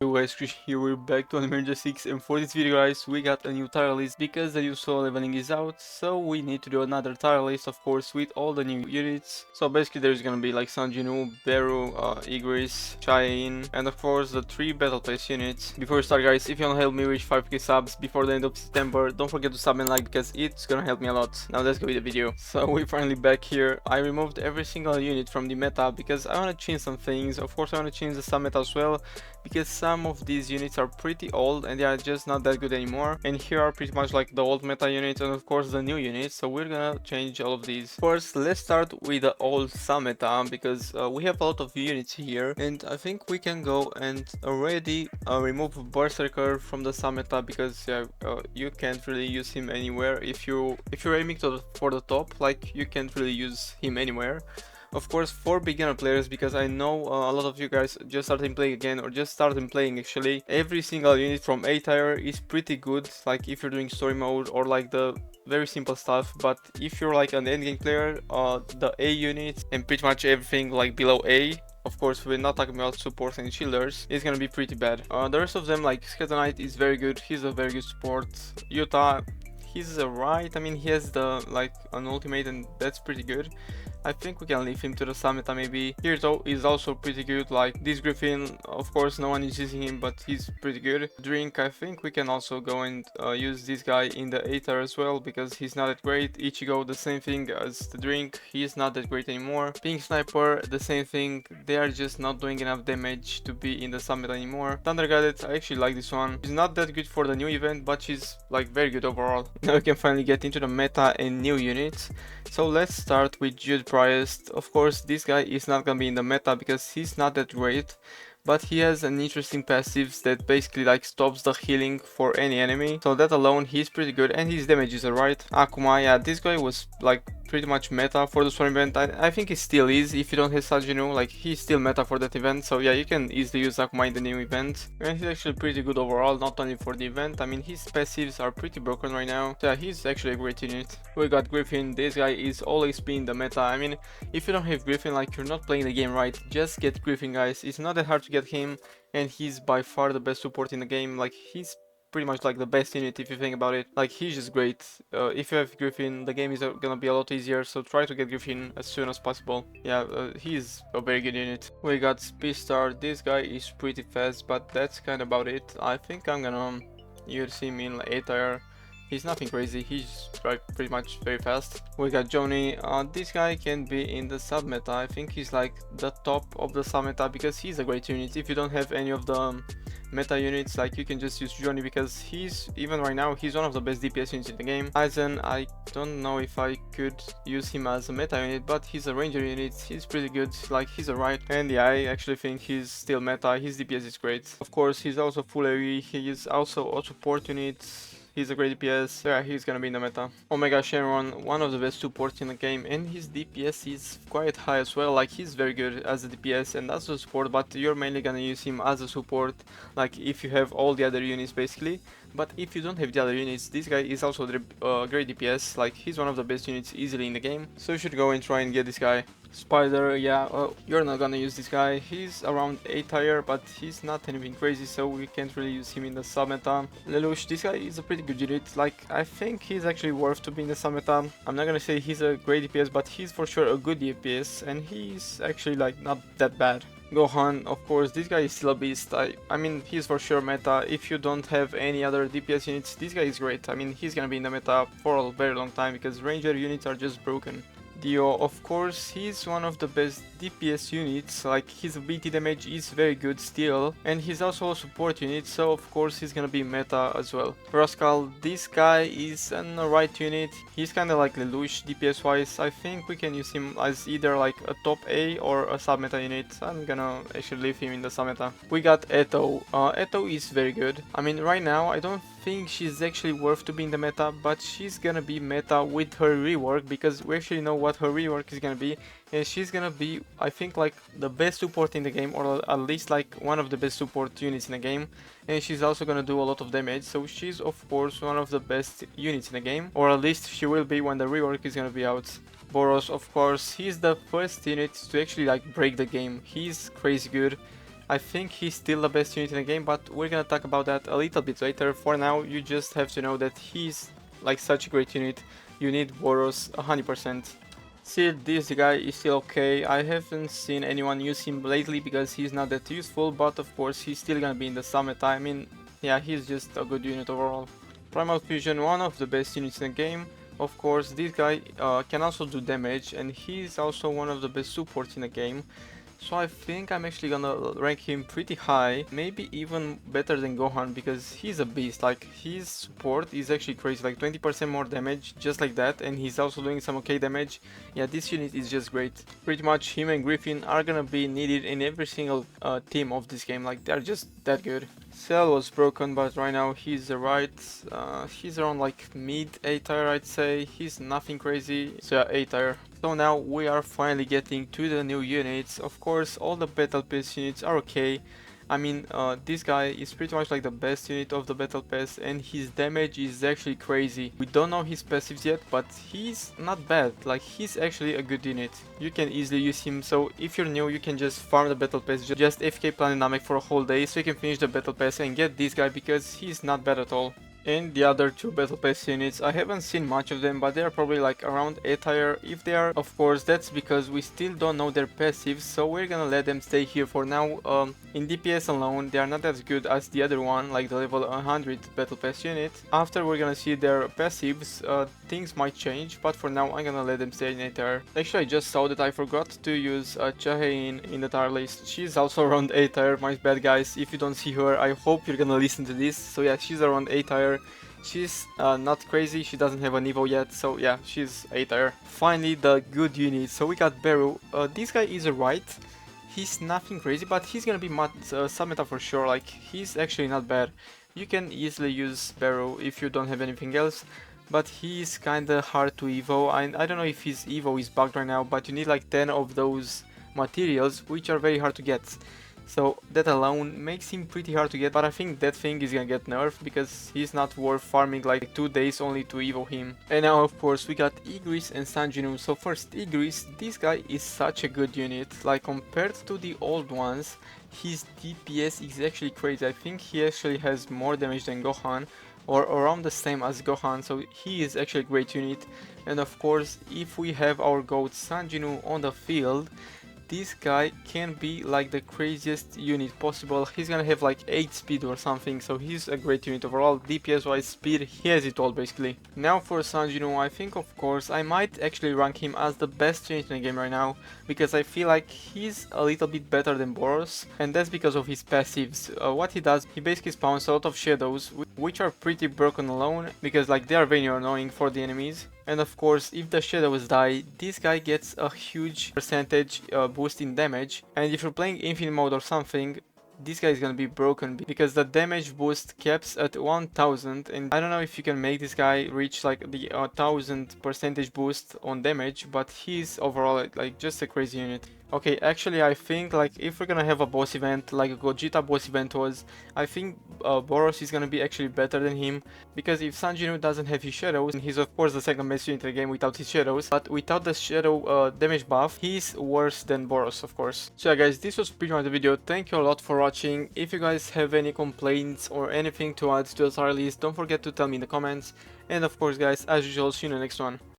Yo guys, Chris here, we're back to Emergency 6, and for this video guys, we got a new tier list because the new solo leveling is out, so we need to do another tier list, of course, with all the new units. So basically there's gonna be like Sanjinu, Beru, Igris, Cheyenne, and of course the 3 battle pass units. Before we start guys, if you wanna help me reach 5k subs before the end of September, don't forget to sub and like because it's gonna help me a lot. Now let's go with the video. So we're finally back here. I removed every single unit from the meta because I wanna change some things. Of course I wanna change the sub meta as well, because some of these units are pretty old and they are just not that good anymore, and here are pretty much like the old meta units and of course the new units, so we're gonna change all of these. First, let's start with the old sub meta because we have a lot of units here, and I think we can go and already remove Berserker from the sub meta because you can't really use him anywhere. If you're aiming for the top, like, you can't really use him anywhere. Of course, for beginner players, because I know a lot of you guys just starting playing again or just starting playing actually, every single unit from A tier is pretty good, like if you're doing story mode or like the very simple stuff. But if you're like an endgame player, the A units and pretty much everything like below A, of course we're not talking about supports and shielders, is gonna be pretty bad. The rest of them, like Scatter Knight is very good, he's a very good support. Utah, he's right, I mean he has the like an ultimate and that's pretty good. I think we can leave him to the summit maybe. Kirito is also pretty good, like this Griffin, of course no one is using him but he's pretty good. Drink, I think we can also go and use this guy in the A tier as well because he's not that great. Ichigo, the same thing as the Drink, he's not that great anymore. Pink Sniper, the same thing, they are just not doing enough damage to be in the summit anymore. Thunder Gadget, I actually like this one. She's not that good for the new event but she's like very good overall. Now we can finally get into the meta and new units. So let's start with Jude Priest. Of course this guy is not gonna be in the meta because he's not that great, but he has an interesting passives that basically like stops the healing for any enemy, so that alone he's pretty good, and his damage is alright. Akuma, yeah, this guy was like pretty much meta for the storm event. I think it still is. If you don't have Sanjinu, like he's still meta for that event, so yeah, you can easily use Akuma in the new event, and he's actually pretty good overall, not only for the event. I mean his passives are pretty broken right now, so yeah, he's actually a great unit. We got Griffin. This guy is always being the meta. I mean if you don't have Griffin, like you're not playing the game right. Just get Griffin guys, it's not that hard to get him, and he's by far the best support in the game. Like he's pretty much like the best unit if you think about it. Like he's just great. If you have Griffin, the game is gonna be a lot easier, so try to get Griffin as soon as possible. Yeah, he's a very good unit. We got Speedstar. This guy is pretty fast, but that's kind of about it. I think I'm gonna use him in like A tier. He's nothing crazy, he's like pretty much very fast. We got Johnny. This guy can be in the sub meta. I think he's like the top of the sub meta because he's a great unit. If you don't have any of the meta units, like you can just use Johnny because he's, even right now, he's one of the best DPS units in the game. Aizen, I don't know if I could use him as a meta unit, but he's a ranger unit, he's pretty good, like he's alright. And yeah, I actually think he's still meta, his DPS is great. Of course he's also full AoE, he is also a support unit. He's a great DPS, so yeah, he's gonna be in the meta. Omega Shenron, one of the best supports in the game, and his DPS is quite high as well. Like he's very good as a DPS and as a support, but you're mainly gonna use him as a support, like if you have all the other units basically. But if you don't have the other units, this guy is also the great DPS, like he's one of the best units easily in the game, so you should go and try and get this guy. Spider, yeah, you're not gonna use this guy. He's around A tier, but he's not anything crazy, so we can't really use him in the sub meta. Lelouch, this guy is a pretty good unit. Like I think he's actually worth to be in the sub meta. I'm not gonna say he's a great DPS, but he's for sure a good DPS, and he's actually like not that bad. Gohan, of course, this guy is still a beast. I mean, he's for sure meta. If you don't have any other DPS units, this guy is great. I mean, he's gonna be in the meta for a very long time because ranger units are just broken. Dio, of course, he's one of the best DPS units, like his BT damage is very good still, and he's also a support unit, so of course he's gonna be meta as well. Rascal, this guy is an alright unit, he's kinda like Lelouch DPS wise. I think we can use him as either like a top A or a sub meta unit. I'm gonna actually leave him in the sub meta. We got Eto. Eto is very good. I mean right now I don't think she's actually worth to be in the meta, but she's gonna be meta with her rework because we actually know what her rework is gonna be, and she's gonna be, I think, like the best support in the game, or at least like one of the best support units in the game, and she's also gonna do a lot of damage, so she's of course one of the best units in the game, or at least she will be when the rework is gonna be out. Boros, of course, he's the first unit to actually like break the game. He's crazy good. I think he's still the best unit in the game, but we're gonna talk about that a little bit later. For now, you just have to know that he's like such a great unit. You need Boros 100%. Still, this guy is still okay. I haven't seen anyone use him lately because he's not that useful, but of course he's still gonna be in the summit. I mean, yeah, he's just a good unit overall. Primal Fusion, one of the best units in the game. Of course, this guy can also do damage, and he's also one of the best supports in the game. So I think I'm actually gonna rank him pretty high, maybe even better than Gohan, because he's a beast. Like, his support is actually crazy, like 20% more damage, just like that, and he's also doing some okay damage. Yeah, this unit is just great. Pretty much him and Griffin are gonna be needed in every single team of this game, like they're just that good. Cell was broken, but right now he's he's around like mid A tier, I'd say. He's nothing crazy, so yeah, A tier. So now we are finally getting to the new units. Of course, all the Battle Pass units are okay. I mean, this guy is pretty much like the best unit of the Battle Pass, and his damage is actually crazy. We don't know his passives yet, but he's not bad. Like, he's actually a good unit. You can easily use him, so if you're new, you can just farm the Battle Pass, just FK Planet Namek for a whole day, so you can finish the Battle Pass and get this guy because he's not bad at all. And the other two Battle Pass units, I haven't seen much of them, but they are probably like around A tier. If they are, of course, that's because we still don't know their passives, so we're gonna let them stay here for now. In DPS alone, they are not as good as the other one, like the level 100 Battle Pass unit. After we're gonna see their passives, things might change, but for now I'm gonna let them stay in A tier. Actually, I just saw that I forgot to use Chahain in the tier list. She's also around A tier, my bad guys. If you don't see her, I hope you're gonna listen to this. So yeah, she's around A tier. She's not crazy, she doesn't have an evo yet, so yeah, she's A tier. Finally, the good unit. So we got Beru. This guy is alright. He's nothing crazy, but he's gonna be sub-meta for sure. Like, he's actually not bad. You can easily use Beru if you don't have anything else, but he's kinda hard to evo. I don't know if his evo is bugged right now, but you need like 10 of those materials, which are very hard to get. So that alone makes him pretty hard to get, but I think that thing is gonna get nerfed because he's not worth farming like 2 days only to evo him. And now of course we got Igris and Sanjinu. So first Igris, this guy is such a good unit. Like, compared to the old ones, his DPS is actually crazy. I think he actually has more damage than Gohan, or around the same as Gohan, so he is actually a great unit. And of course, if we have our GOAT Sanjinu on the field, this guy can be like the craziest unit possible. He's gonna have like 8 speed or something, so he's a great unit overall. DPS wise, speed, he has it all basically. Now for Sanjinu, I think of course I might actually rank him as the best unit in the game right now, because I feel like he's a little bit better than Boros, and that's because of his passives. What he does, he basically spawns a lot of shadows, which are pretty broken alone, because like they are very annoying for the enemies. And of course, if the shadows die, this guy gets a huge percentage boost in damage. And if you're playing infinite mode or something, this guy is gonna be broken because the damage boost caps at 1000, and I don't know if you can make this guy reach like the 1000 percentage boost on damage, but he's overall like just a crazy unit. Okay, actually I think like if we're gonna have a boss event like a Gogeta boss event was, I think Boros is gonna be actually better than him, because if Sanjinu doesn't have his shadows, and he's of course the second best unit in the game without his shadows, but without the shadow damage buff, he's worse than Boros of course. So yeah guys, this was pretty much the video. Thank you a lot for watching. If you guys have any complaints or anything to add to the tier list, don't forget to tell me in the comments. And of course guys, as usual, see you in the next one.